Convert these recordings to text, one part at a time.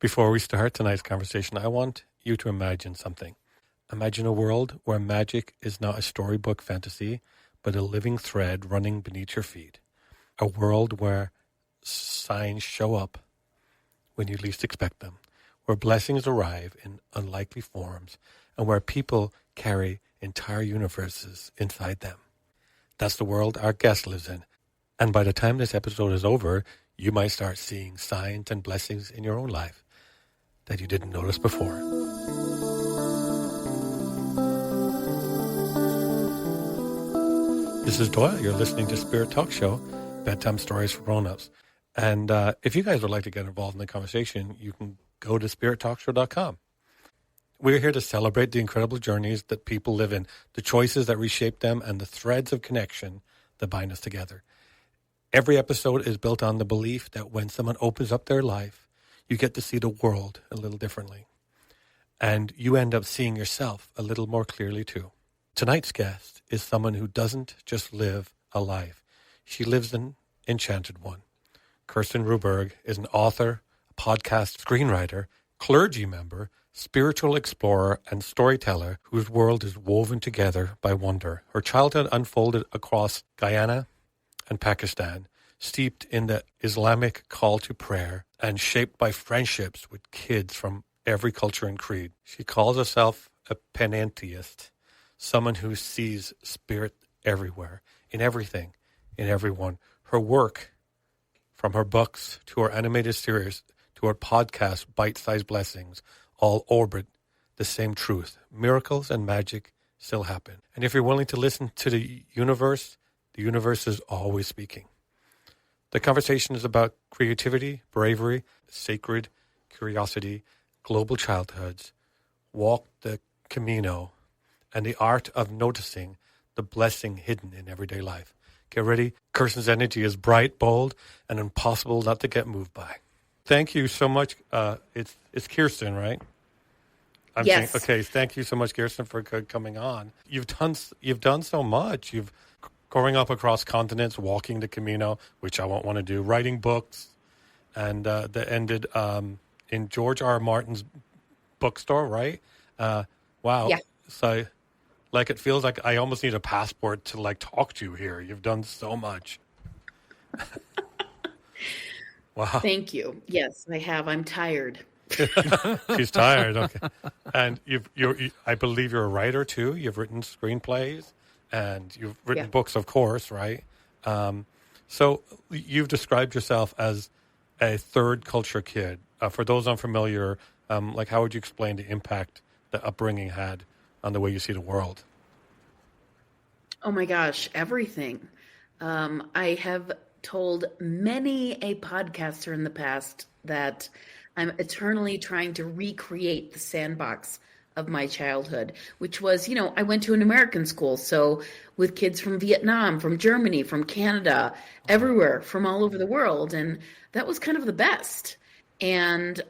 Before we start tonight's conversation, I want you to imagine something. Imagine a world where magic is not a storybook fantasy, but a living thread running beneath your feet. A world where signs show up when you least expect them, where blessings arrive in unlikely forms, and where people carry entire universes inside them. That's the world our guest lives in. And by the time this episode is over, you might start seeing signs and blessings in your own life that you didn't notice before. This is Doyle. You're listening to Spirit Talk Show, Bedtime Stories for Grown-Ups. And if you guys would like to get involved in the conversation, you can go to spirittalkshow.com. We're here to celebrate the incredible journeys that people live in, the choices that reshape them, and the threads of connection that bind us together. Every episode is built on the belief that when someone opens up their life, you get to see the world a little differently. And you end up seeing yourself a little more clearly too. Tonight's guest is someone who doesn't just live a life. She lives an enchanted one. Kirsten Rudberg is an author, a podcast screenwriter, clergy member, spiritual explorer, and storyteller whose world is woven together by wonder. Her childhood unfolded across Guyana and Pakistan, steeped in the Islamic call to prayer and shaped by friendships with kids from every culture and creed. She calls herself a panentheist, someone who sees spirit everywhere, in everything, in everyone. Her work, from her books to her animated series to her podcast, Bite-Sized Blessings, all orbit the same truth. Miracles and magic still happen. And if you're willing to listen to the universe is always speaking. The conversation is about creativity, bravery, sacred curiosity, global childhoods, walk the Camino, and the art of noticing the blessing hidden in everyday life. Get ready. Kirsten's energy is bright, bold, and impossible not to get moved by. Thank you so much. It's Kirsten, right? Yes. Okay. Thank you so much, Kirsten, for coming on. You've done so much. You've growing up across continents, walking the Camino, which I won't want to do, writing books, and that ended in George R. R. Martin's bookstore, right? Wow. Yeah. So, it feels like I almost need a passport to talk to you here. You've done so much. Wow. Thank you. Yes, I have. I'm tired. She's tired. Okay. And I believe you're a writer too. You've written screenplays and you've written books, of course, right? So you've described yourself as a third culture kid. For those unfamiliar, how would you explain the impact that upbringing had on the way you see the world? Oh my gosh, everything. I have told many a podcaster in the past that I'm eternally trying to recreate the sandbox of my childhood, which was, I went to an American school. So with kids from Vietnam, from Germany, from Canada, everywhere, from all over the world. And that was kind of the best. And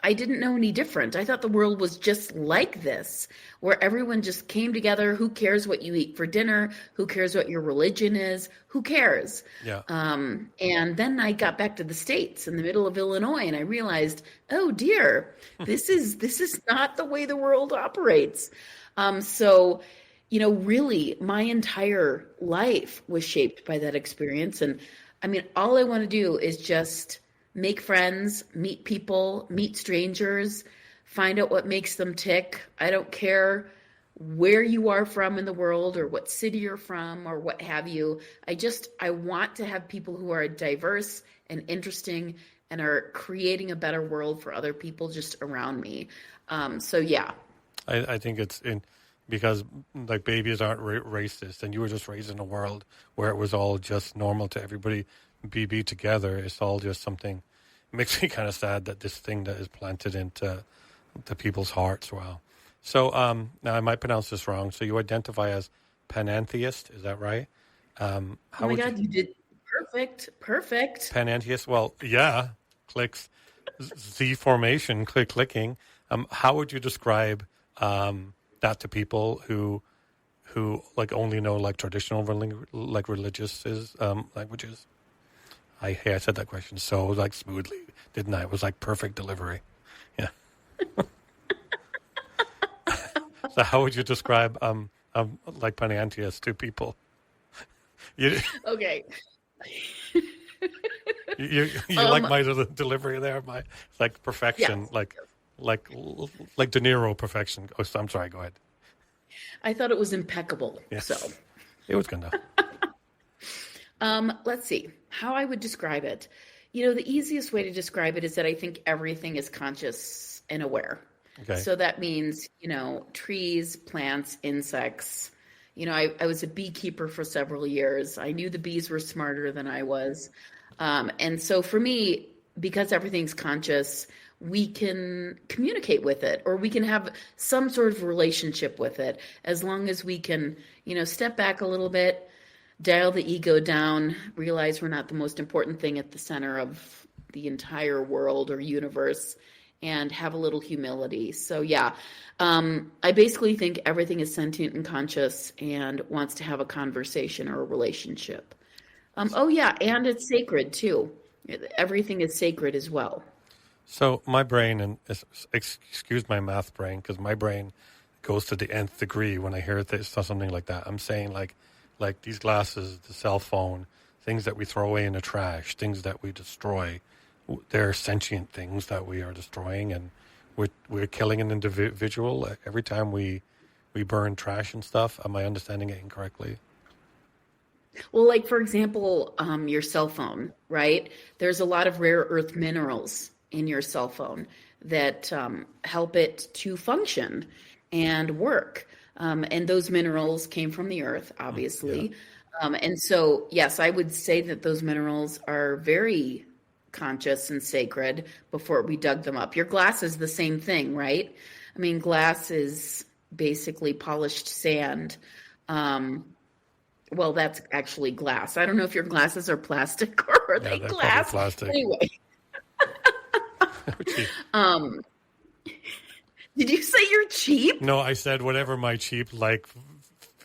I didn't know any different. I thought the world was just like this, where everyone just came together. Who cares what you eat for dinner? Who cares what your religion is? Who cares? Yeah. And then I got back to the States in the middle of Illinois, and I realized, oh dear, this is not the way the world operates. So, really, my entire life was shaped by that experience. And all I want to do is just make friends, meet people, meet strangers, find out what makes them tick. I don't care where you are from in the world or what city you're from or what have you. I want to have people who are diverse and interesting and are creating a better world for other people just around me. I think it's because babies aren't racist, and you were just raised in a world where it was all just normal to everybody be together. It's all just something. It makes me kind of sad that this thing that is planted into the people's hearts. Wow. So now I might pronounce this wrong. So you identify as panentheist, is that right? Oh my God, you did perfect. Panentheist. Well, yeah. Clicks. Z formation. Clicking. How would you describe that to people who only know traditional religious languages? I said that question so smoothly, didn't I? It was perfect delivery. So how would you describe like panentheist to people? You Okay. you like my delivery there? My like perfection, Yes. like like De Niro perfection. Oh, I'm sorry. Go ahead. I thought it was impeccable. So, Yes, it was good enough. let's see how I would describe it. You know, the easiest way to describe it is that I think everything is conscious and aware. Okay. So that means, you know, trees, plants, insects. You know, I was a beekeeper for several years. I knew the bees were smarter than I was. And so for me, because everything's conscious, we can communicate with it, or we can have some sort of relationship with it, as long as we can, you know, step back a little bit, dial the ego down, realize we're not the most important thing at the center of the entire world or universe, and have a little humility. So yeah, I basically think everything is sentient and conscious and wants to have a conversation or a relationship. Oh yeah, and it's sacred too. Everything is sacred as well. So my brain, and excuse my math brain, because my brain goes to the nth degree when I hear something like that. I'm saying like these glasses, the cell phone, things that we throw away in the trash, things that we destroy. They're sentient things that we are destroying, and we're killing an individual every time we burn trash and stuff. Am I understanding it incorrectly? Well, like for example, your cell phone, right? There's a lot of rare earth minerals in your cell phone that help it to function and work. And those minerals came from the earth, Yeah. obviously. And so, yes, I would say that those minerals are very conscious and sacred before we dug them up. Your glass is the same thing, right? I mean, glass is basically polished sand. Um, well, that's actually glass. I don't know if your glasses are plastic or are Yeah, they they're probably glass. plastic. Anyway, Cheap. um, did you say you're cheap? No, I said whatever my cheap like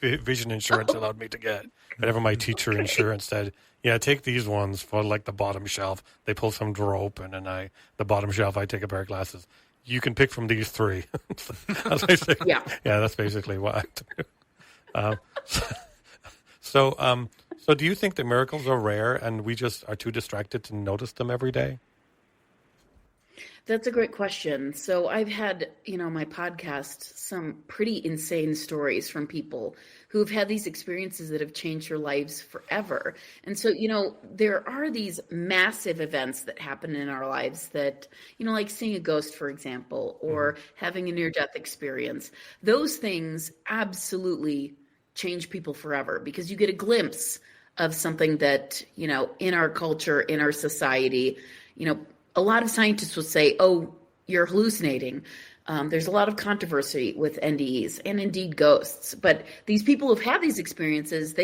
vision insurance allowed me to get. Whatever my teacher Okay. insurance said, yeah, take these ones for like the bottom shelf. They pull some drawer open, and the bottom shelf, I take a pair of glasses. You can pick from these three. That's basically, Yeah. yeah, that's basically what I do. Um, so, so do you think that miracles are rare, and we just are too distracted to notice them every day? That's a great question. So I've had, you know, my podcast, some pretty insane stories from people who've had these experiences that have changed their lives forever. And so, you know, there are these massive events that happen in our lives that, you know, like seeing a ghost, for example, Hmm. or having a near-death experience. Those things absolutely change people forever because you get a glimpse of something that, you know, in our culture, in our society, you know, a lot of scientists will say, oh, you're hallucinating. There's a lot of controversy with NDEs and indeed ghosts. But these people who've had these experiences,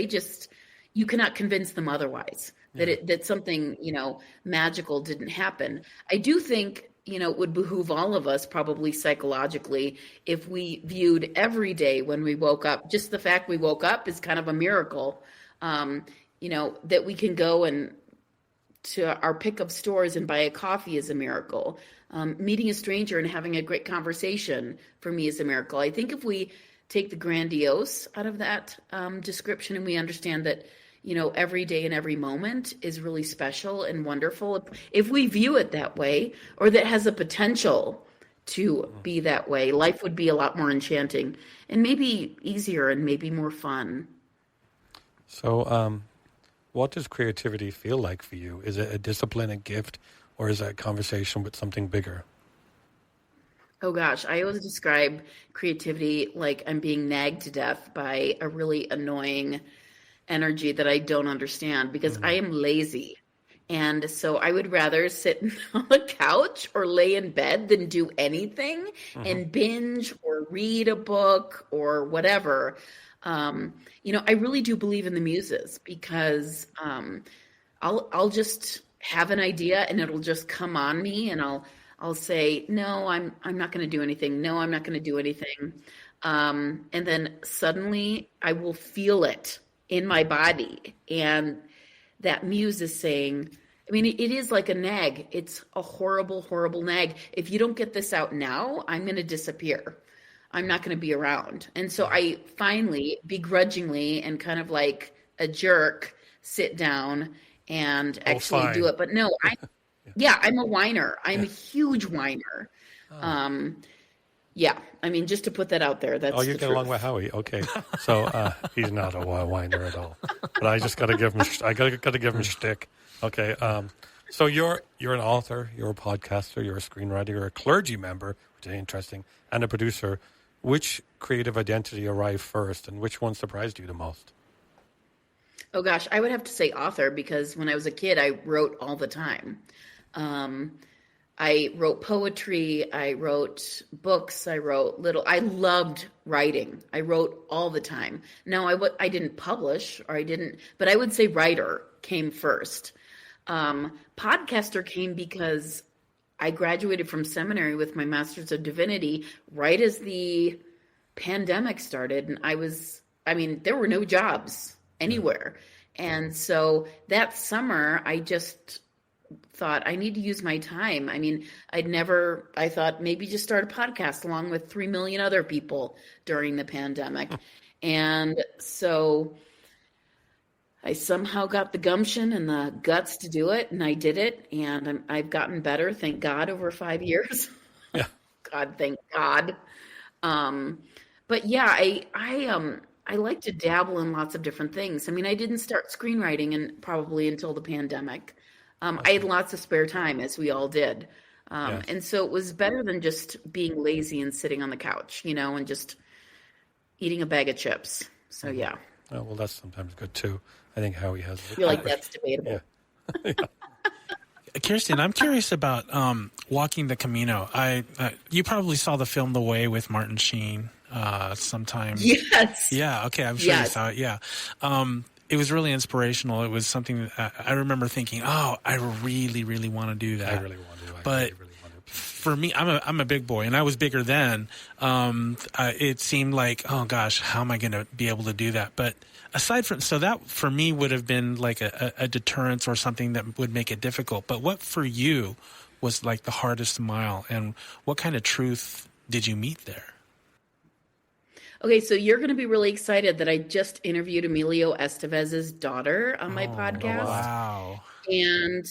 you cannot convince them otherwise Yeah. that something, you know, magical didn't happen. I do think, you know, it would behoove all of us probably psychologically if we viewed every day when we woke up, just the fact we woke up is kind of a miracle. Um, you know, that we can go and to our pickup stores and buy a coffee is a miracle. Meeting a stranger and having a great conversation for me is a miracle. I think if we take the grandiose out of that description and we understand that, you know, every day and every moment is really special and wonderful, if we view it that way or that has a potential to be that way, life would be a lot more enchanting and maybe easier and maybe more fun. So, what does creativity feel like for you? Is it a discipline, a gift, or is it a conversation with something bigger? Oh gosh, I always describe creativity like I'm being nagged to death by a really annoying energy that I don't understand because I Hmm. am lazy. And so I would rather sit on the couch or lay in bed than do anything Hmm. and binge or read a book or whatever. You know, I really do believe in the muses because I'll just have an idea and it'll just come on me and I'll say, no, I'm not going to do anything. No, I'm not going to do anything. And then suddenly I will feel it in my body. And that muse is saying, I mean, it is like a nag. It's a horrible, horrible nag. If you don't get this out now, I'm going to disappear. I'm not going to be around. And so I finally, begrudgingly and kind of like a jerk, sit down and actually do it. But no, I'm a whiner. I'm a huge whiner. Yeah, I mean, just to put that out there. That's you get along with Howie. Okay, so he's not a whiner at all. But I just got to give him. I got to give him shtick. Okay, so you're an author, you're a podcaster, you're a screenwriter, you're a clergy member, which is interesting, and a producer. Which creative identity arrived first, and which one surprised you the most? Oh gosh, I would have to say author, because when I was a kid, I wrote all the time. I wrote poetry, I wrote books, I loved writing. I wrote all the time. Now, I didn't publish, but I would say writer came first. Podcaster came because I graduated from seminary with my Master's of Divinity right as the pandemic started. And there were no jobs anywhere. And so that summer, I just thought I need to use my time. I mean, I thought maybe just start a podcast along with 3 million other people during the pandemic. And so I somehow got the gumption and the guts to do it, and I did it, and I've gotten better, thank God, over 5 years. Yeah. God, thank God. But yeah, I like to dabble in lots of different things. I mean, I didn't start screenwriting probably until the pandemic. I had lots of spare time, as we all did. Yes. And so it was better than just being lazy and sitting on the couch, and just eating a bag of chips. So yeah. Oh, well, that's sometimes good too. I think Howie has. I feel like that's debatable. Yeah. Kirsten, I'm curious about walking the Camino. You probably saw the film The Way with Martin Sheen sometime. Yes. Yeah. Okay. I'm sure you saw it. Yeah. It was really inspirational. It was something that I remember thinking, oh, I really, really want to do that. I really want to. But for me, I'm a big boy, and I was bigger then. It seemed like, oh gosh, how am I going to be able to do that? But aside from, so that for me would have been like a deterrence or something that would make it difficult. But what for you was like the hardest mile, and what kind of truth did you meet there? Okay, so you're going to be really excited that I just interviewed Emilio Estevez's daughter on my podcast. Wow. And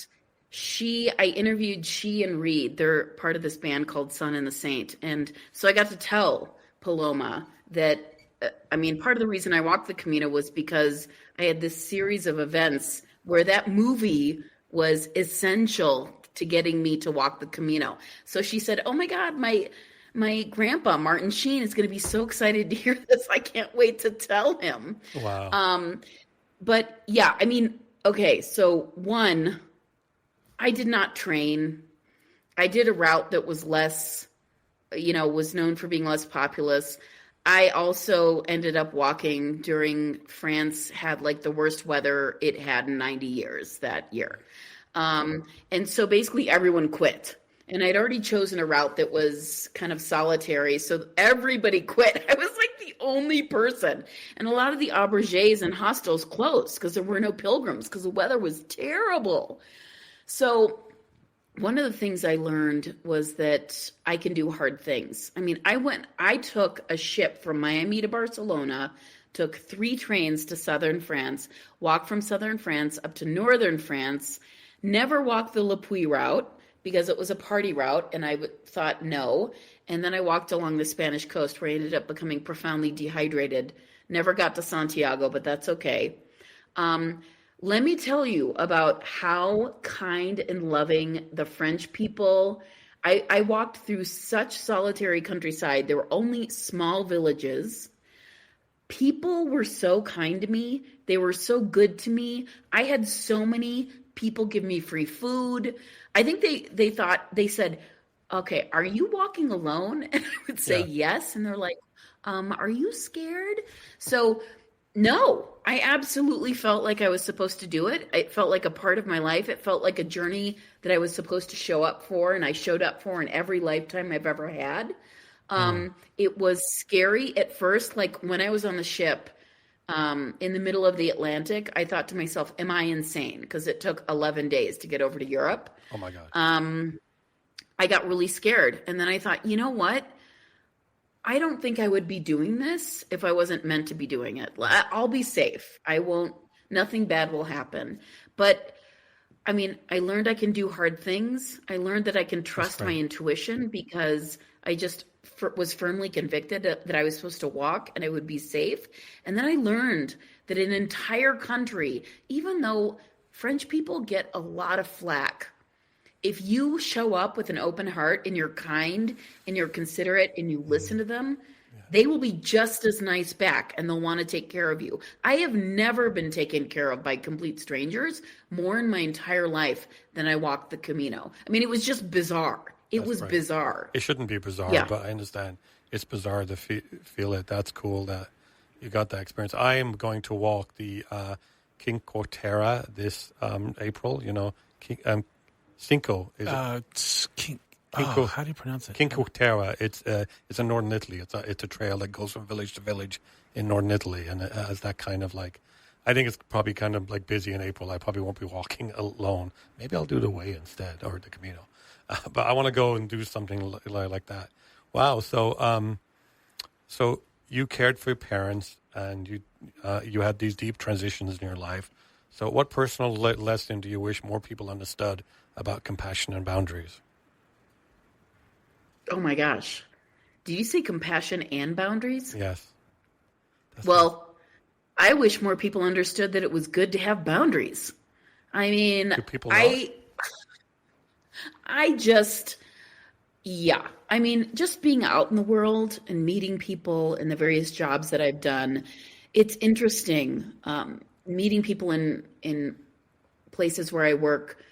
I interviewed she and Reed. They're part of this band called Son and the Saint. And so I got to tell Paloma that, part of the reason I walked the Camino was because I had this series of events where that movie was essential to getting me to walk the Camino. So she said, oh my God, my grandpa, Martin Sheen, is going to be so excited to hear this. I can't wait to tell him. Wow. But yeah, okay. So one, I did not train. I did a route that was less, was known for being less populous. I also ended up walking during France had like the worst weather it had in 90 years that year. And so basically everyone quit. And I'd already chosen a route that was kind of solitary. So everybody quit. I was like the only person. And a lot of the auberges and hostels closed because there were no pilgrims because the weather was terrible. So one of the things I learned was that I can do hard things. I took a ship from Miami to Barcelona, took 3 trains to southern France, walked from southern France up to northern France, never walked the Le Puy route, because it was a party route, and I thought no. And then I walked along the Spanish coast where I ended up becoming profoundly dehydrated. Never got to Santiago, but that's okay. Let me tell you about how kind and loving the French people. I walked through such solitary countryside. There were only small villages. People were so kind to me. They were so good to me. I had so many people give me free food. I think they said, okay, are you walking alone? And I would say yes. And they're like, are you scared? So no, I absolutely felt like I was supposed to do it. It felt like a part of my life. It felt like a journey that I was supposed to show up for. And I showed up for in every lifetime I've ever had. It was scary at first. Like when I was on the ship, in the middle of the Atlantic, I thought to myself, am I insane? Because it took 11 days to get over to Europe. Oh my God. I got really scared. And then I thought, you know what? I don't think I would be doing this if I wasn't meant to be doing it. I'll be safe. Nothing bad will happen. But I mean, I learned I can do hard things. I learned that I can trust my intuition because I just was firmly convicted that I was supposed to walk and I would be safe. And then I learned that an entire country, even though French people get a lot of flack, if you show up with an open heart and you're kind and you're considerate and you listen to them, they will be just as nice back and they'll want to take care of you. I have never been taken care of by complete strangers more in my entire life than I walked the Camino. I mean, it was just bizarre. It was bizarre. It shouldn't be bizarre, but I understand it's bizarre to feel it. That's cool that you got that experience. I am going to walk the Cinque Terre this April. You know, Cinco is it? How do you pronounce it? Cinque Terre. It's in northern Italy. It's a trail that goes from village to village in northern Italy, and it has that kind of like. I think it's probably kind of like busy in April. I probably won't be walking alone. Maybe I'll do the way instead or the Camino. But I want to go and do something like that. Wow. So, so you cared for your parents, and you had these deep transitions in your life. So, what personal lesson do you wish more people understood about compassion and boundaries? Oh my gosh. Did you say compassion and boundaries? Yes. Well, I wish more people understood that it was good to have boundaries. I mean, do people not? I mean, just being out in the world and meeting people in the various jobs that I've done, it's interesting meeting people in places where I work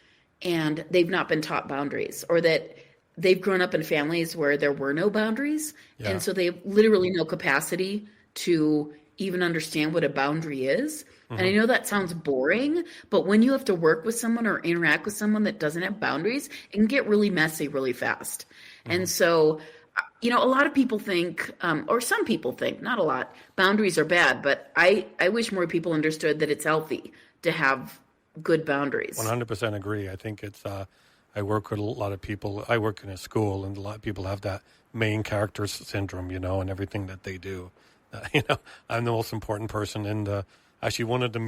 and they've not been taught boundaries, or that they've grown up in families where there were no boundaries. Yeah. And so they have literally no capacity to even understand what a boundary is. Mm-hmm. And I know that sounds boring, but when you have to work with someone or interact with someone that doesn't have boundaries, it can get really messy really fast. Mm-hmm. And so, you know, a lot of people think, or some people think, not a lot, boundaries are bad, but I wish more people understood that it's healthy to have good boundaries. 100% agree. I think it's, I work with a lot of people. I work in a school, and a lot of people have that main character syndrome, you know, and everything that they do. You know, I'm the most important person. And actually, one of the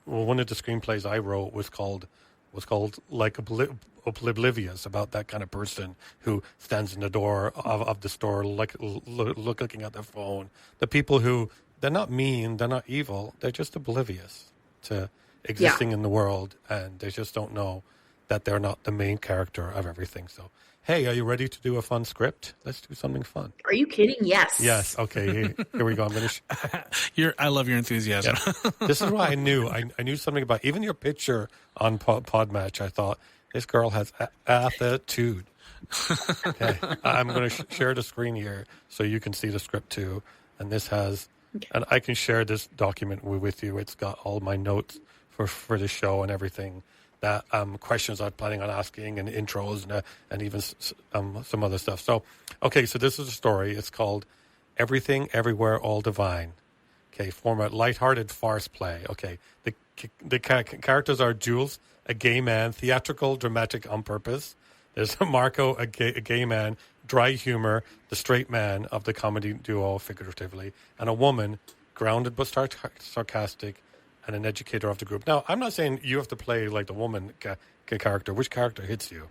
screenplays I wrote was called like Oblivious, about that kind of person who stands in the door of the store, like looking at their phone. The people who, they're not mean, they're not evil, they're just oblivious to existing in the world, and they just don't know that they're not the main character of everything. So, hey, are you ready to do a fun script? Let's do something fun. Are you kidding? Yes. Yes. Okay. Here we go. I'm going to. I love your enthusiasm. Yeah. This is what I knew. I knew something about even your picture on Podmatch. I thought this girl has attitude. Okay. I'm going to share the screen here so you can see the script too. And this has, and I can share this document with you. It's got all my notes for the show and everything. That questions I'm planning on asking, and intros, and even some other stuff. So, okay, so this is a story. It's called Everything, Everywhere, All Divine. Okay, format lighthearted farce play. Okay, the characters are Jules, a gay man, theatrical, dramatic on purpose. There's Marco, a gay man, dry humor, the straight man of the comedy duo, figuratively, and a woman, grounded but sarcastic, and an educator of the group. Now, I'm not saying you have to play like the woman character. Which character hits you?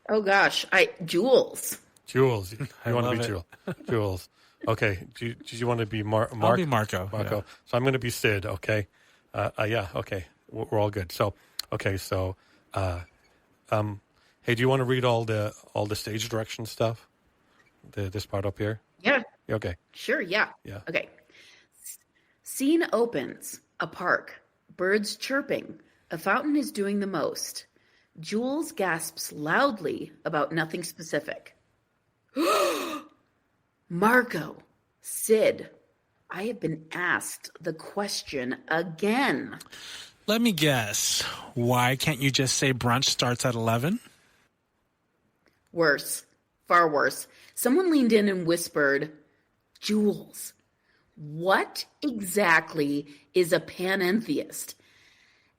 Oh gosh, Jules. Jules, you want to be Jules? Jules. Okay. Do you want to be Mark? I'll be Marco. Marco. Yeah. So I'm going to be Sid. Okay. Yeah. Okay. We're all good. So, okay. So, hey, do you want to read all the stage direction stuff? This part up here. Yeah. Okay. Sure. Yeah. Yeah. Okay. Scene opens. A park. Birds chirping. A fountain is doing the most. Jules gasps loudly about nothing specific. Marco. Sid. I have been asked the question again. Let me guess. Why can't you just say brunch starts at 11? Worse. Far worse. Someone leaned in and whispered, Jules, What exactly is a panentheist?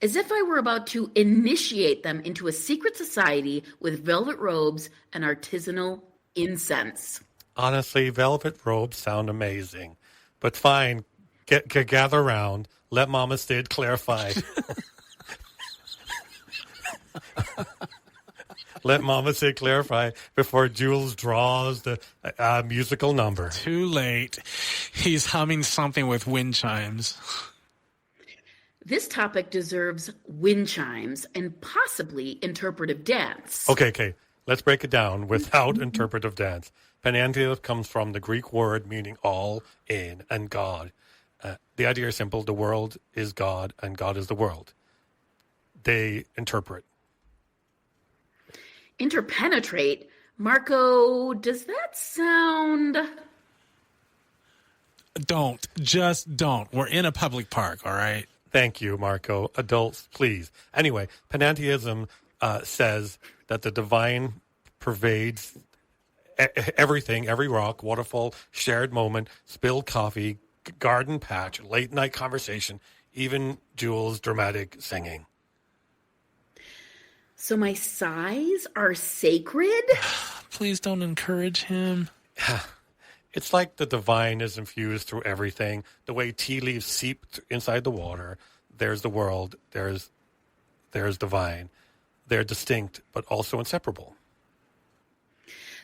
As if I were about to initiate them into a secret society with velvet robes and artisanal incense. Honestly, velvet robes sound amazing. But fine, gather around. Let Mama Sid clarify. Let Mama Sid clarify before Jules draws the musical number. Too late. He's humming something with wind chimes. This topic deserves wind chimes and possibly interpretive dance. Okay. Let's break it down without interpretive dance. Panentheist comes from the Greek word meaning all, in, and God. The idea is simple. The world is God, and God is the world. They interpret. Interpenetrate? Marco, does that sound... Just don't. We're in a public park, all right? Thank you, Marco. Adults, please. Anyway, panentheism says that the divine pervades everything, every rock, waterfall, shared moment, spilled coffee, garden patch, late night conversation, even Jules' dramatic singing. So my sighs are sacred? Please don't encourage him. It's like the divine is infused through everything. The way tea leaves seep inside the water. There's the world. There's divine. They're distinct, but also inseparable.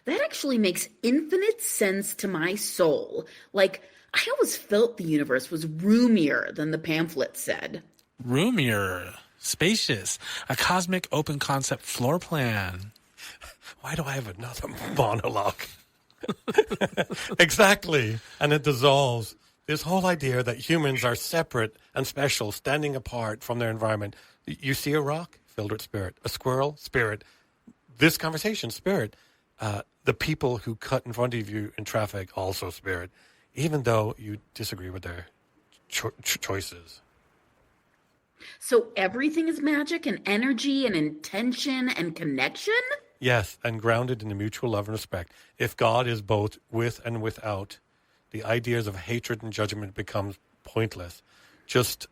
That actually makes infinite sense to my soul. Like, I always felt the universe was roomier than the pamphlet said. Roomier, spacious, a cosmic open concept floor plan. Why do I have another monologue? Exactly. And it dissolves this whole idea that humans are separate and special, standing apart from their environment. You see a rock, filled with spirit. A squirrel, spirit. This conversation, spirit. The people who cut in front of you in traffic, also spirit. Even though you disagree with their choices. So everything is magic and energy and intention and connection? Yes, and grounded in the mutual love and respect. If God is both with and without, the ideas of hatred and judgment becomes pointless. Just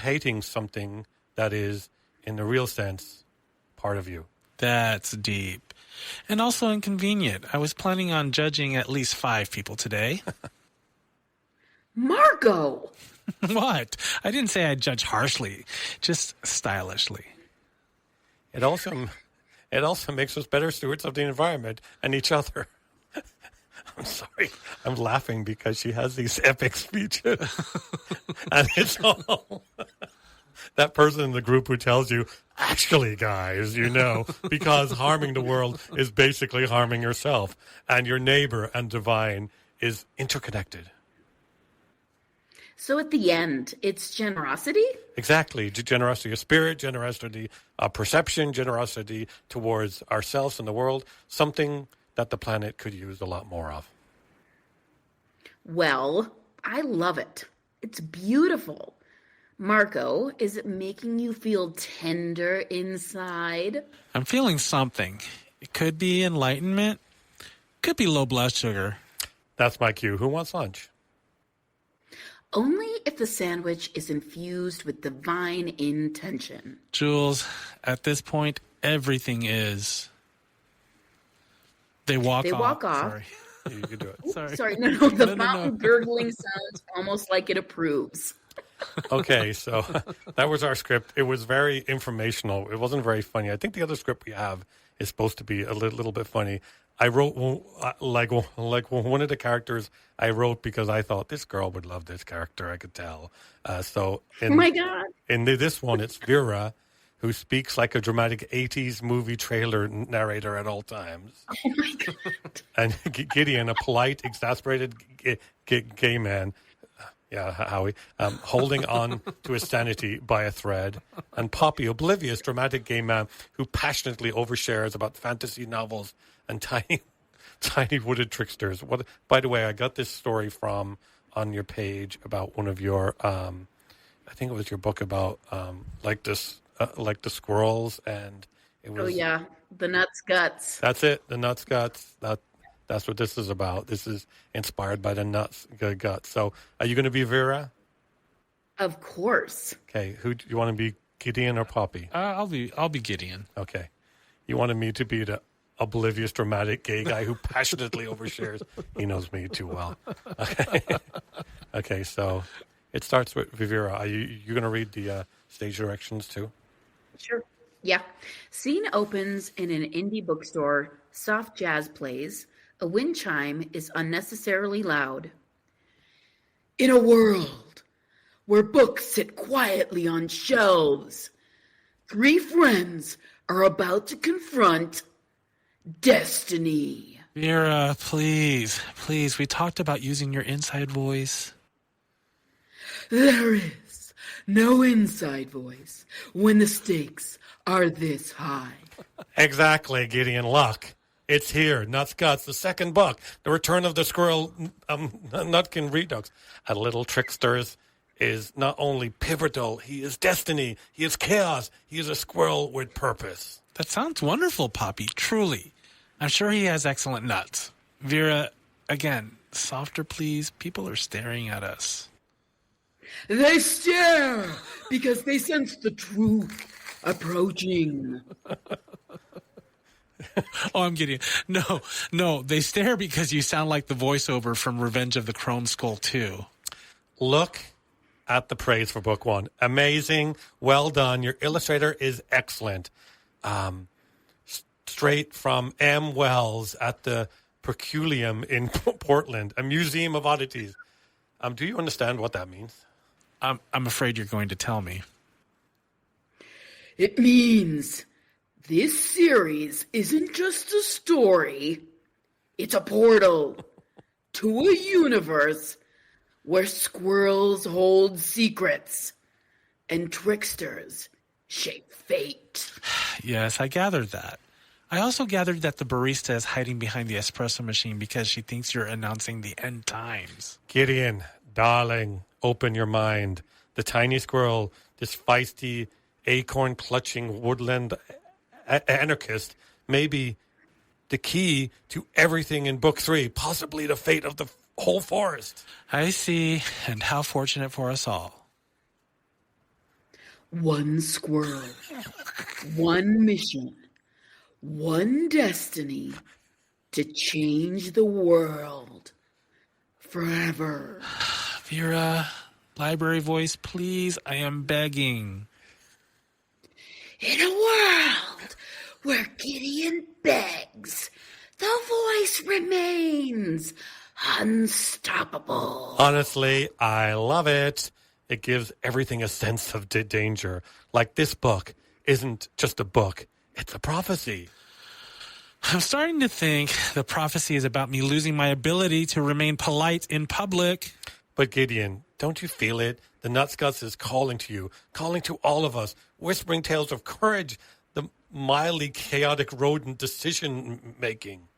hating something that is, in the real sense, part of you. That's deep. And also inconvenient. I was planning on judging at least 5 people today. Marco! What? I didn't say I'd judge harshly, just stylishly. It also makes us better stewards of the environment and each other. I'm sorry. I'm laughing because she has these epic speeches. And it's all that person in the group who tells you, actually, guys, because harming the world is basically harming yourself. And your neighbor and divine is interconnected. So at the end, it's generosity? Exactly. Generosity of spirit, generosity of perception, generosity towards ourselves and the world, something that the planet could use a lot more of. Well, I love it. It's beautiful. Marco, is it making you feel tender inside? I'm feeling something. It could be enlightenment. Could be low blood sugar. That's my cue. Who wants lunch? Only if the sandwich is infused with divine intention. Jules, at this point, everything is. They walk off. Sorry. You can do it. Sorry. No. The fountain gurgling sounds almost like it approves. Okay, so that was our script. It was very informational. It wasn't very funny. I think the other script we have is supposed to be a little bit funny. I wrote like one of the characters I wrote because I thought this girl would love this character. I could tell. Oh my God! In this one, it's Vera, who speaks like a dramatic 80s movie trailer narrator at all times. Oh my God! And Gideon, a polite, exasperated gay man. Yeah, Howie, holding on to his sanity by a thread. And Poppy, oblivious, dramatic gay man who passionately overshares about fantasy novels and tiny wooded tricksters. By the way, I got this story from on your page about one of your, I think it was your book about like the squirrels, and it was. Oh yeah, the nuts guts. That's it, the nuts guts. That's what this is about. This is inspired by the nuts guts. So are you going to be Vera? Of course. Okay. Who do you want to be, Gideon or Poppy? I'll be Gideon. Okay. You wanted me to be the oblivious, dramatic gay guy who passionately overshares. He knows me too well. Okay. Okay. So it starts with Vera. Are you going to read the stage directions too? Sure. Yeah. Scene opens in an indie bookstore. Soft jazz plays. A wind chime is unnecessarily loud. In a world where books sit quietly on shelves, 3 friends are about to confront destiny. Vera, please. We talked about using your inside voice. There is no inside voice when the stakes are this high. Exactly, Gideon. Luck. It's here. Nuts Guts, the second book. The Return of the Squirrel Nutkin Redux. A Little Tricksters is not only pivotal, he is destiny, he is chaos, he is a squirrel with purpose. That sounds wonderful, Poppy. Truly. I'm sure he has excellent nuts. Vera, again, softer, please. People are staring at us. They stare because they sense the truth approaching. Oh, I'm kidding. No, they stare because you sound like the voiceover from Revenge of the Chrome Skull 2. Look at the praise for book 1. Amazing. Well done. Your illustrator is excellent. Straight from M. Wells at the Perculium in Portland, a museum of oddities. Do you understand what that means? I'm afraid you're going to tell me. It means this series isn't just a story. It's a portal to a universe where squirrels hold secrets and tricksters shape fate. Yes, I gathered that. I also gathered that the barista is hiding behind the espresso machine because she thinks you're announcing the end times. Gideon, darling, open your mind. The tiny squirrel, this feisty, acorn-clutching woodland anarchist, may be the key to everything in book 3, possibly the fate of the whole forest. I see, and how fortunate for us all. One squirrel, one mission, one destiny to change the world forever. Vera, library voice, please. I am begging. In a world where Gideon begs, the voice remains unstoppable. Honestly, I love it. It gives everything a sense of danger. Like this book isn't just a book, it's a prophecy. I'm starting to think the prophecy is about me losing my ability to remain polite in public. But Gideon, don't you feel it? The Nuts Guts is calling to you, calling to all of us, whispering tales of courage, the mildly chaotic rodent decision-making.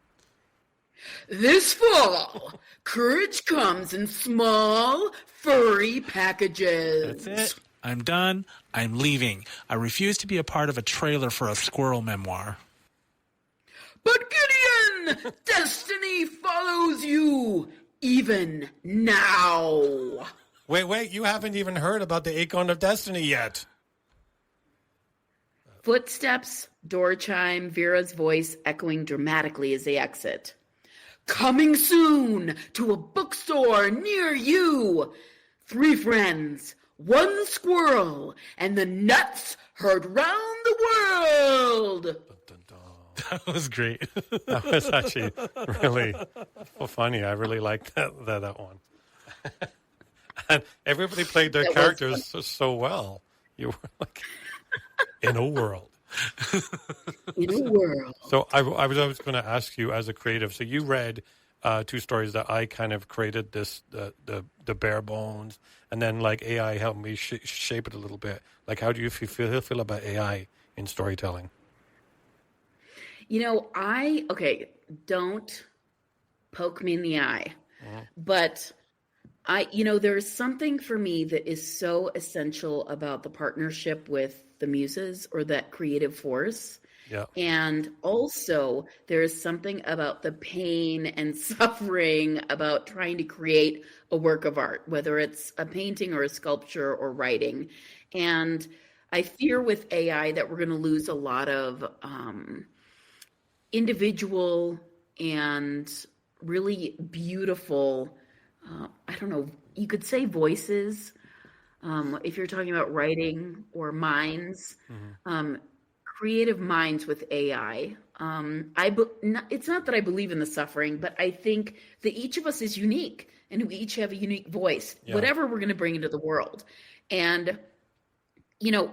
This fall, courage comes in small, furry packages. That's it. I'm done. I'm leaving. I refuse to be a part of a trailer for a squirrel memoir. But Gideon, destiny follows you, even now. Wait, you haven't even heard about the Acorn of Destiny yet. Footsteps, door chime, Vera's voice echoing dramatically as they exit. Coming soon to a bookstore near you. 3 friends, 1 squirrel, and the nuts heard round the world. That was great. That was actually really funny. I really liked that one. And everybody played their characters so well. You were like, in a world. In a world. So I was going to ask you as a creative. So you read 2 stories that I kind of created this the bare bones, and then like AI helped me shape it a little bit. Like, how do you feel about AI in storytelling? You know, don't poke me in the eye, but there's something for me that is so essential about the partnership with the muses or that creative force. Yeah. And also, there is something about the pain and suffering about trying to create a work of art, whether it's a painting or a sculpture or writing. And I fear with AI that we're going to lose a lot of individual and really beautiful, I don't know, you could say voices, if you're talking about writing or minds, creative minds with AI. It's not that I believe in the suffering, but I think that each of us is unique and we each have a unique voice, whatever we're going to bring into the world. And,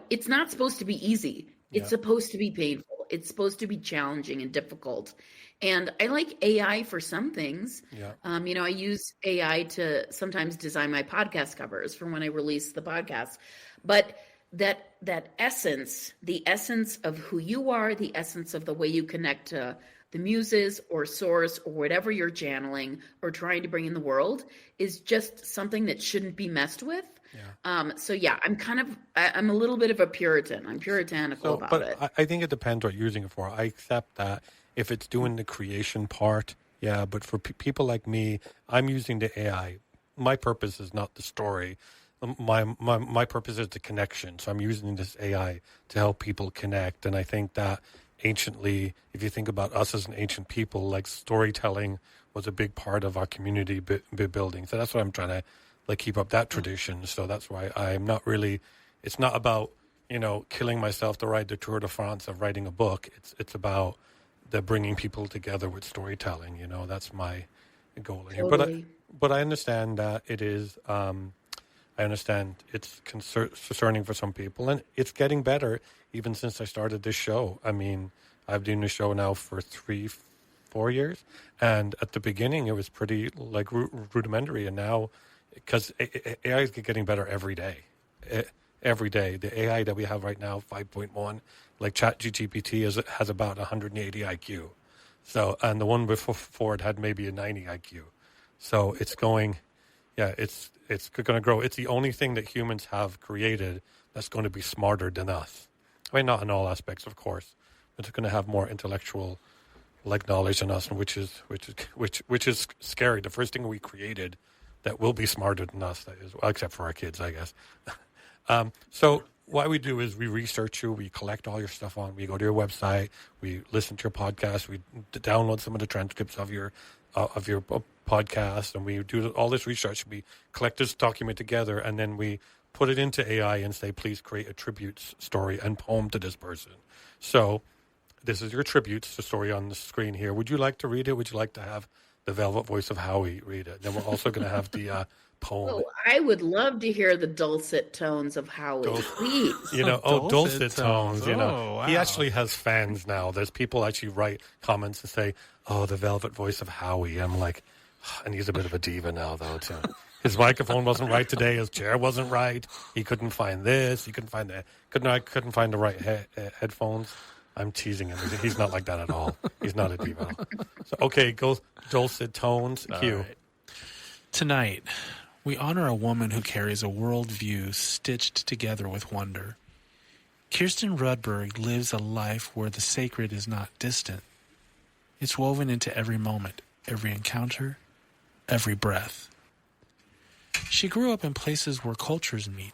it's not supposed to be easy. It's supposed to be painful. It's supposed to be challenging and difficult. And I like AI for some things. Yeah. I use AI to sometimes design my podcast covers for when I release the podcast. But that essence, the essence of who you are, the essence of the way you connect to the muses or source or whatever you're channeling or trying to bring in the world is just something that shouldn't be messed with. Yeah. I'm a little bit of a Puritan. I'm puritanical about it. I think it depends what you're using it for. I accept that if it's doing the creation part, but for people like me, I'm using the AI. My purpose is not the story. My purpose is the connection. So I'm using this AI to help people connect. And I think that anciently, if you think about us as an ancient people, like storytelling was a big part of our community building. So that's what I'm trying to keep up that tradition. So that's why I'm not really, it's not about, killing myself to ride the Tour de France of writing a book. It's about the bringing people together with storytelling. That's my goal here. Totally. But I understand that it is, I understand it's concerning for some people, and it's getting better even since I started this show. I mean, I've been doing the show now for 3-4 years, and at the beginning it was pretty rudimentary, and now, because AI is getting better every day. Every day. The AI that we have right now, 5.1, like ChatGPT has about 180 IQ. So, and the one before it had maybe a 90 IQ. So it's going, it's going to grow. It's the only thing that humans have created that's going to be smarter than us. I mean, not in all aspects, of course, but it's going to have more intellectual knowledge than us, and which is scary. The first thing we created that will be smarter than us, that is, well, except for our kids, I guess. So what we do is we research you, we collect all your stuff we go to your website, we listen to your podcast, we download some of the transcripts of your podcast, and we do all this research. We collect this document together, and then we put it into AI and say, please create a tribute story and poem to this person. So this is your tribute to the story on the screen here. Would you like to read it? Would you like to have the velvet voice of Howie read it? Then we're also going to have the poem. Oh, I would love to hear the dulcet tones of Howie, please. Dulcet tones. Wow. He actually has fans now. There's people actually write comments and say, "Oh, the velvet voice of Howie." I'm like, and he's a bit of a diva now, though. Too. His microphone wasn't right today. His chair wasn't right. He couldn't find this. He couldn't find that. Couldn't find the right headphones. I'm teasing him. He's not like that at all. He's not a diva. So, okay, go dulcet tones. Cue. Right. Tonight, we honor a woman who carries a worldview stitched together with wonder. Kirsten Rudberg lives a life where the sacred is not distant. It's woven into every moment, every encounter, every breath. She grew up in places where cultures meet,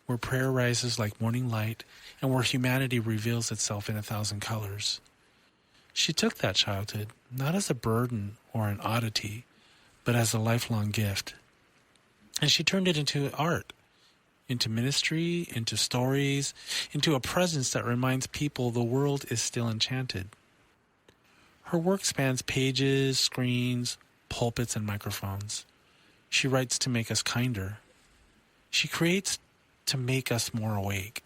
where prayer rises like morning light, and where humanity reveals itself in 1,000 colors. She took that childhood not as a burden or an oddity, but as a lifelong gift. And she turned it into art, into ministry, into stories, into a presence that reminds people the world is still enchanted. Her work spans pages, screens, pulpits, and microphones. She writes to make us kinder. She creates to make us more awake.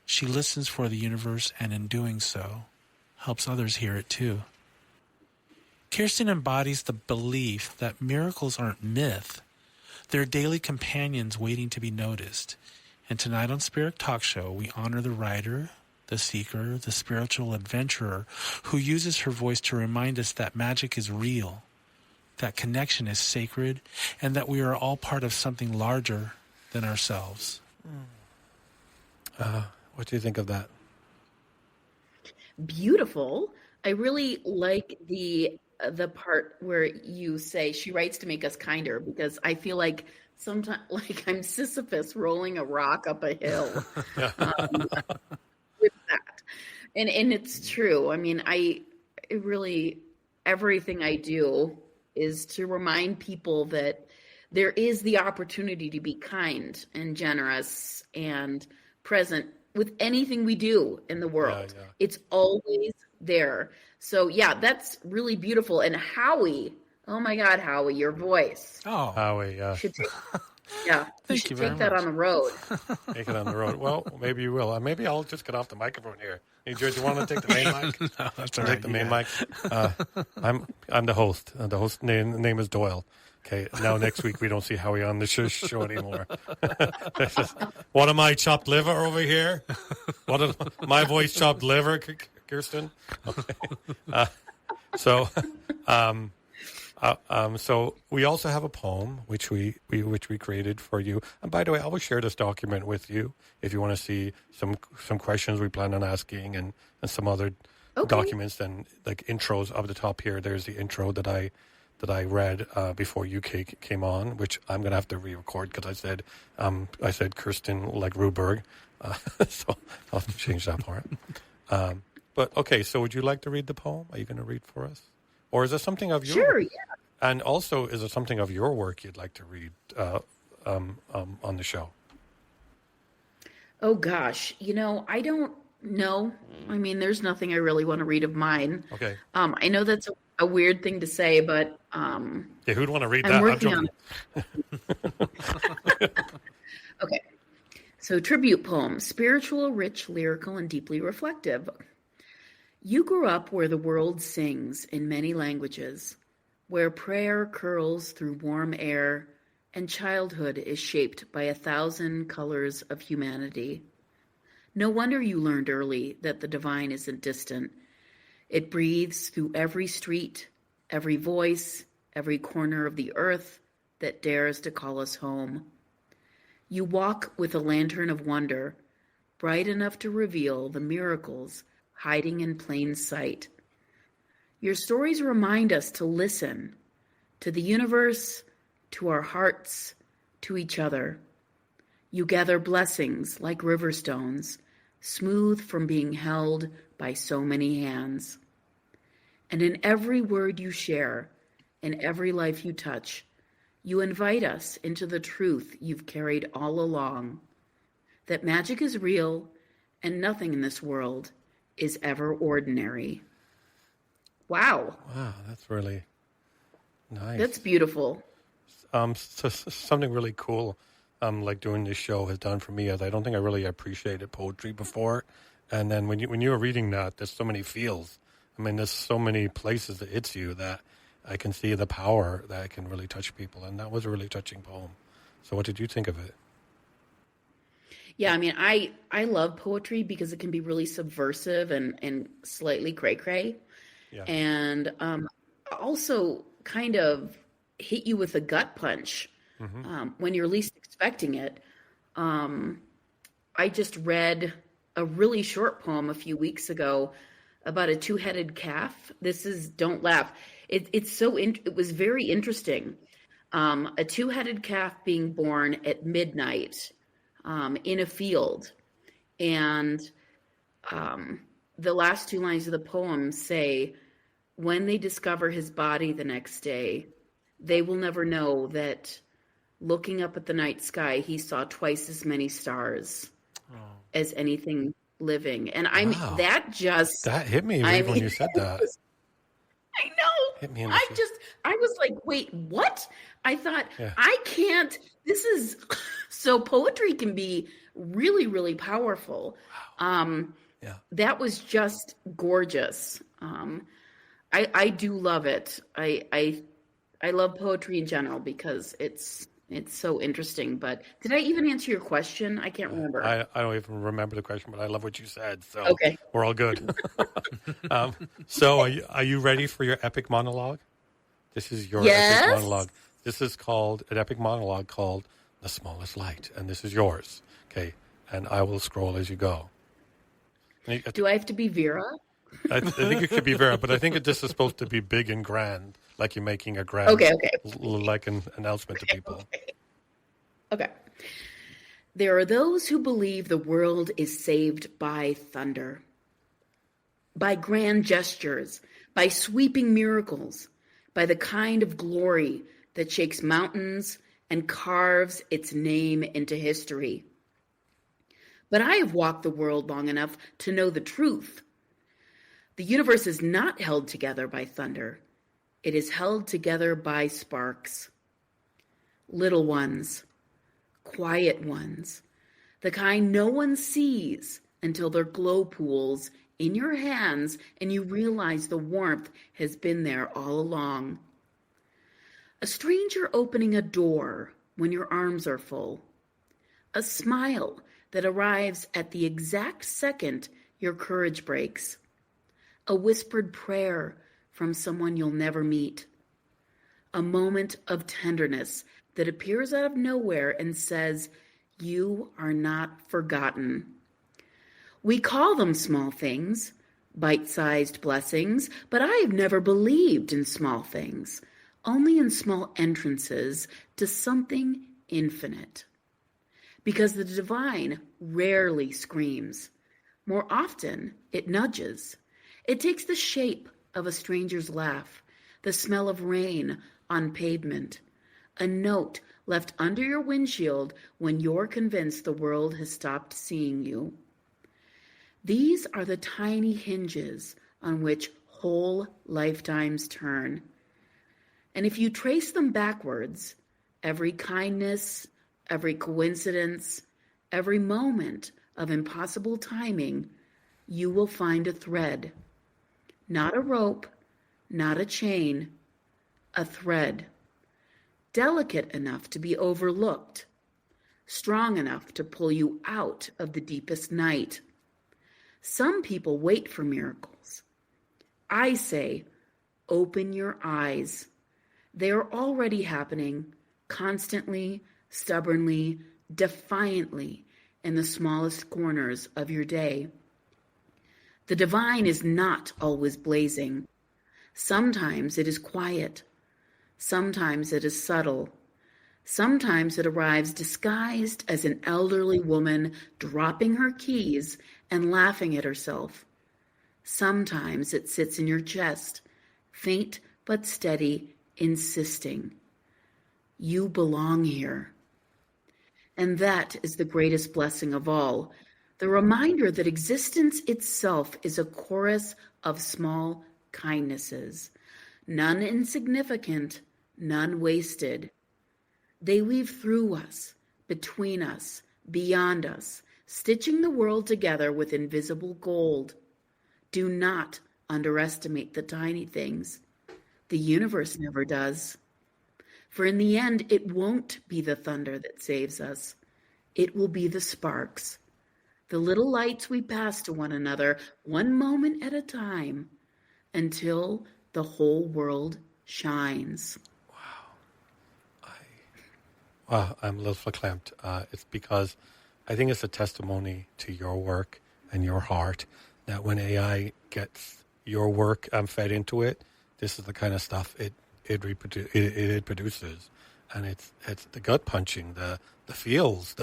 She listens for the universe, and in doing so, helps others hear it too. Kirsten embodies the belief that miracles aren't myth. They're daily companions waiting to be noticed. And tonight on Spirit Talk Show, we honor the writer, the seeker, the spiritual adventurer who uses her voice to remind us that magic is real, that connection is sacred, and that we are all part of something larger than ourselves. What do you think of that? beautiful. I really like the part where you say she writes to make us kinder, because I feel like sometimes like I'm Sisyphus rolling a rock up a hill with that. And it's true. I mean, it really, everything I do is to remind people that there is the opportunity to be kind and generous and present with anything we do in the world. Yeah. It's always there. So yeah, that's really beautiful. And Howie, oh my God, Howie, your voice. Oh, Howie, yeah. Should take, yeah, Thank should you very take that much. on the road. Take it on the road. Well, maybe you will. Maybe I'll just get off the microphone here. Hey, George, you want to take the main mic? No, that's all Take right. the You main got mic. I'm the host. The host name is Doyle. Okay. Now next week we don't see Howie on the show anymore. What am I, chopped liver over here? What am my voice, chopped liver, Kirsten? Okay. So we also have a poem which we created for you. And by the way, I will share this document with you if you want to see some questions we plan on asking and some other documents and like intros up the top here. There's the intro that I read before you came on, which I'm gonna have to re-record because I said Kirsten like Rudberg, so I'll have to change that part. But okay, so would you like to read the poem? Are you going to read for us, or is there something of your? Sure, yeah. And also, is there something of your work you'd like to read on the show? Oh gosh, I don't know. I mean, there's nothing I really want to read of mine. Okay. I know that's a weird thing to say, but Yeah, who'd want to read I'm that? working on it. Okay. So, tribute poem, spiritual, rich, lyrical, and deeply reflective. You grew up where the world sings in many languages, where prayer curls through warm air and childhood is shaped by 1,000 colors of humanity. No wonder you learned early that the divine isn't distant. It breathes through every street, every voice, every corner of the earth that dares to call us home. You walk with a lantern of wonder, bright enough to reveal the miracles hiding in plain sight. Your stories remind us to listen to the universe, to our hearts, to each other. You gather blessings like river stones, smooth from being held by so many hands. And in every word you share, in every life you touch, you invite us into the truth you've carried all along, that magic is real and nothing in this world is ever ordinary. Wow. Wow, that's really nice. That's beautiful. Something really cool, like doing this show has done for me is I don't think I really appreciated poetry before, and then when you were reading that, there's so many feels. I mean, there's so many places that hits you that I can see the power that it can really touch people, and that was a really touching poem. So, what did you think of it? Yeah, I mean, I love poetry because it can be really subversive and slightly cray-cray. Yeah. And also kind of hit you with a gut punch when you're least expecting it. I just read a really short poem a few weeks ago about a two-headed calf. Don't laugh. It was very interesting. A two-headed calf being born at midnight in a field. And the last two lines of the poem say, when they discover his body the next day, they will never know that looking up at the night sky, he saw twice as many stars as anything living. And Wow. That hit me when you said that. I know. Hit me in the I was like, wait, what? I thought, Yeah. I can't, so poetry can be really, really powerful. Yeah. That was just gorgeous. I do love it. I love poetry in general because it's so interesting. But did I even answer your question? I can't remember. I don't even remember the question, but I love what you said. So Okay. we're all good. So are you ready for your epic monologue? This is your epic monologue. This is called an epic monologue called The Smallest Light. And this is yours. Okay. And I will scroll as you go. Do I have to be Vera? I think it could be Vera, but I think this is supposed to be big and grand, like you're making a grand, Okay. like an announcement to people. Okay. There are those who believe the world is saved by thunder, by grand gestures, by sweeping miracles, by the kind of glory that shakes mountains and carves its name into history. But I have walked the world long enough to know the truth. The universe is not held together by thunder. It is held together by sparks. Little ones, quiet ones, the kind no one sees until they're glow pools in your hands and you realize the warmth has been there all along. A stranger opening a door when your arms are full. A smile that arrives at the exact second your courage breaks. A whispered prayer from someone you'll never meet. A moment of tenderness that appears out of nowhere and says, "You are not forgotten." We call them small things, bite-sized blessings, but I have never believed in small things, only in small entrances to something infinite. Because the divine rarely screams. More often, it nudges. It takes the shape of a stranger's laugh, the smell of rain on pavement, a note left under your windshield when you're convinced the world has stopped seeing you. These are the tiny hinges on which whole lifetimes turn. And if you trace them backwards, every kindness, every coincidence, every moment of impossible timing, you will find a thread. Not a rope, not a chain, a thread. Delicate enough to be overlooked, strong enough to pull you out of the deepest night. Some people wait for miracles. I say, open your eyes. They are already happening, constantly, stubbornly, defiantly, in the smallest corners of your day. The divine is not always blazing. Sometimes it is quiet. Sometimes it is subtle. Sometimes it arrives disguised as an elderly woman dropping her keys and laughing at herself. Sometimes it sits in your chest, faint but steady, insisting, "You belong here." And that is the greatest blessing of all, the reminder that existence itself is a chorus of small kindnesses, none insignificant, none wasted. They weave through us, between us, beyond us, stitching the world together with invisible gold. Do not underestimate the tiny things. The universe never does. For in the end, it won't be the thunder that saves us. It will be the sparks, the little lights we pass to one another, one moment at a time, until the whole world shines. Wow, I'm a little verklempt. It's because I think it's a testimony to your work and your heart that when AI gets your work fed into it, this is the kind of stuff it produces, and it's the gut punching, the feels,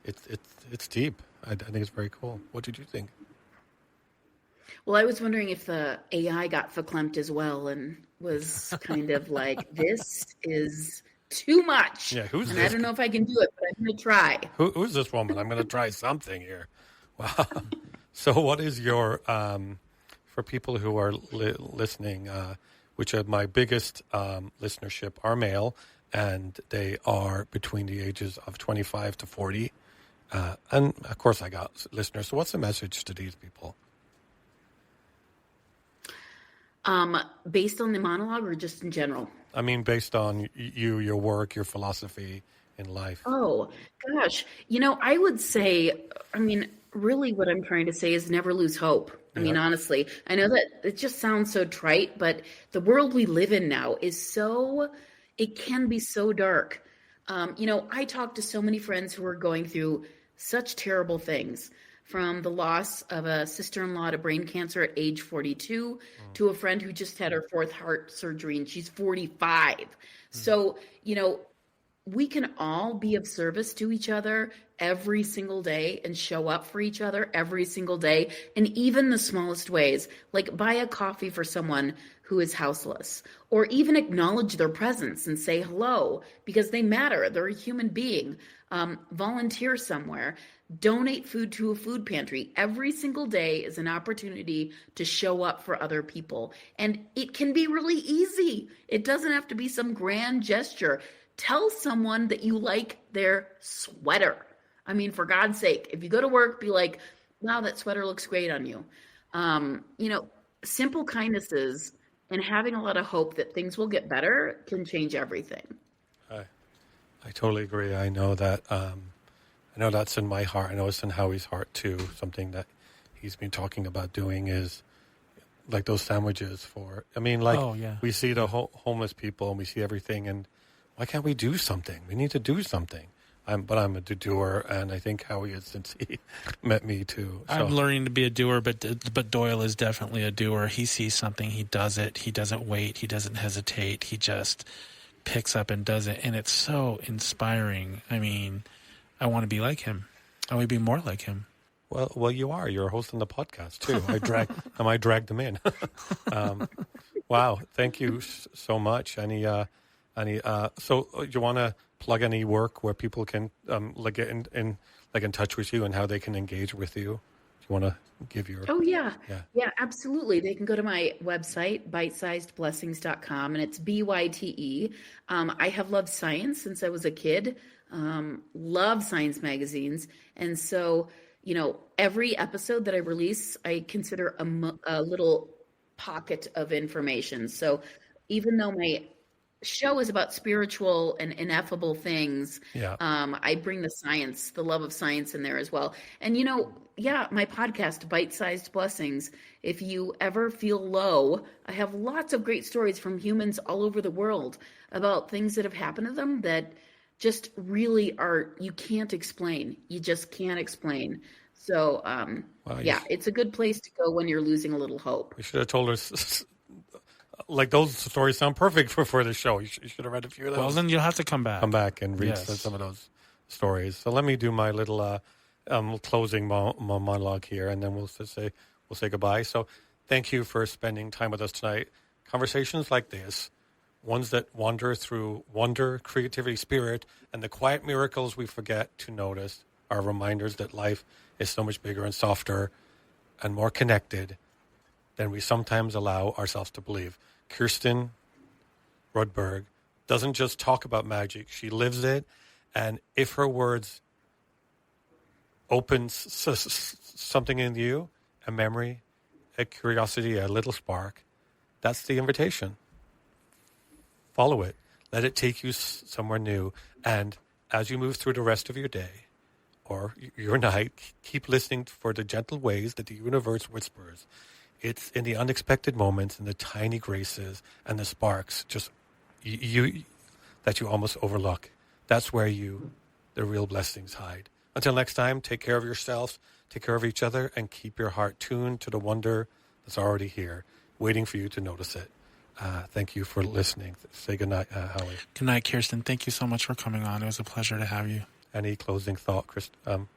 it's deep. I think it's very cool. What did you think? Well, I was wondering if the AI got verklempt as well and was kind of like, this is too much. Yeah, who's and this? I don't know if I can do it, but I'm going to try. Who's this woman? I'm going to try something here. Wow. So what is your, for people who are listening, which are my biggest listenership are male, and they are between the ages of 25 to 40. And, of course, I got listeners. So what's the message to these people? Based on the monologue or just in general? I mean, based on you, your work, your philosophy in life. Oh, gosh. I would say, really what I'm trying to say is never lose hope. Honestly, I know that it just sounds so trite, but the world we live in now is it can be so dark. I talk to so many friends who are going through such terrible things. from the loss of a sister-in-law to brain cancer at age 42 to a friend who just had her fourth heart surgery and she's 45. So, we can all be of service to each other every single day and show up for each other every single day. And even the smallest ways, like buy a coffee for someone who is houseless, or even acknowledge their presence and say hello because they matter. They're a human being. Volunteer somewhere, donate food to a food pantry. Every single day is an opportunity to show up for other people. And it can be really easy. It doesn't have to be some grand gesture. Tell someone that you like their sweater. I mean, for God's sake, if you go to work, be like, wow, that sweater looks great on you. Simple kindnesses and having a lot of hope that things will get better can change everything. I totally agree. I know that. I know that's in my heart. I know it's in Howie's heart too. Something that he's been talking about doing is like those sandwiches for. I mean, like we see the homeless people and we see everything, and why can't we do something? We need to do something. But I'm a doer, and I think Howie is since he met me too. So. I'm learning to be a doer, but Doyle is definitely a doer. He sees something, he does it. He doesn't wait. He doesn't hesitate. He just picks up and does it, and it's so inspiring. I mean, I want to be like him. I want to be more like him. Well, you are. You're hosting the podcast too. I dragged them in. Wow, thank you so much. So you want to plug any work where people can get in touch with you and how they can engage with you? Do you want to give your? Oh yeah, absolutely. They can go to my website, bitesizedblessings.com, and it's BYTE. I have loved science since I was a kid. Love science magazines, and so every episode that I release, I consider a little pocket of information. So even though my show is about spiritual and ineffable things, I bring the science, the love of science in there as well. And my podcast, Bite-Sized Blessings, if you ever feel low, I have lots of great stories from humans all over the world about things that have happened to them that just really you can't explain. You just can't explain. So, it's a good place to go when you're losing a little hope. We should have told us. Like those stories sound perfect for the show. You should have read a few of those. Well, then you'll have to come back and read some of those stories. So let me do my little closing monologue here, and then we'll say goodbye. So thank you for spending time with us tonight. Conversations like this, ones that wander through wonder, creativity, spirit, and the quiet miracles we forget to notice, are reminders that life is so much bigger and softer and more connected than we sometimes allow ourselves to believe. Kirsten Rudberg doesn't just talk about magic, she lives it. And if her words opens something in you, a memory, a curiosity, a little spark, that's the invitation. Follow it. Let it take you somewhere new. And as you move through the rest of your day or your night, keep listening for the gentle ways that the universe whispers. It's in the unexpected moments, in the tiny graces and the sparks, just that you almost overlook. That's where the real blessings hide. Until next time, take care of yourselves, take care of each other, and keep your heart tuned to the wonder that's already here, waiting for you to notice it. Thank you for listening. Say goodnight, Howie. Good night, Kirsten. Thank you so much for coming on. It was a pleasure to have you. Any closing thought, Kirsten?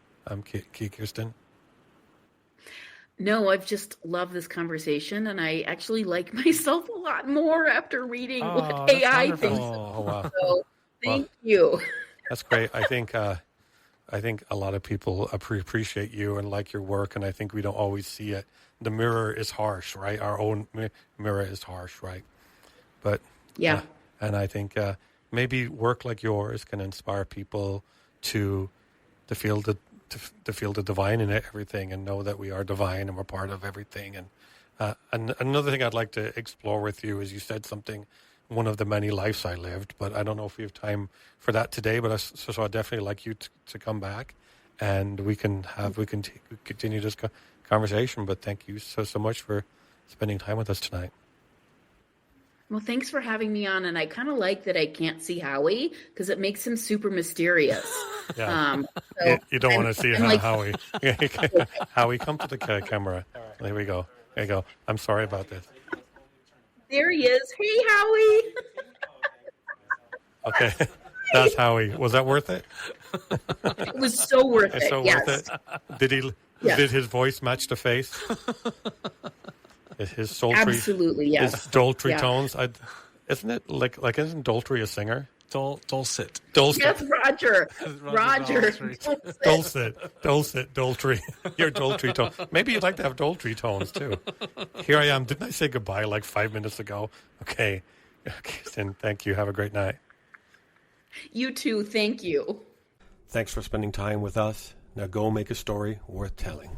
No, I've just loved this conversation, and I actually like myself a lot more after reading what AI thinks. Oh, wow. So thank you. That's great. I think a lot of people appreciate you and like your work, and I think we don't always see it. The mirror is harsh, right? Our own mirror is harsh, right? But and I think maybe work like yours can inspire people to feel the divine in everything and know that we are divine and we're part of everything. And another thing I'd like to explore with you is you said something, one of the many lives I lived, but I don't know if we have time for that today, but so I'd definitely like you to come back and we can continue this conversation. But thank you so much for spending time with us tonight. Well, thanks for having me on. And I kind of like that I can't see Howie because it makes him super mysterious. Yeah. So You don't want to see I'm like, Howie. Howie, come to the camera. There we go. There you go. I'm sorry about this. there he is. Hey, Howie. Okay. That's Howie. Was that worth it? It was so worth It's it. so Yes. worth it. Did his voice match the face? His sultry, Absolutely, yes. his doltry Yeah. tones. Isn't it like isn't Doltry a singer? Dulcet. Yes, Roger. Roger. Dulcet, Doltry. Your Doltry tone. Maybe you'd like to have Doltry tones too. Here I am. Didn't I say goodbye like 5 minutes ago? Okay. Kirsten, thank you. Have a great night. You too. Thank you. Thanks for spending time with us. Now go make a story worth telling.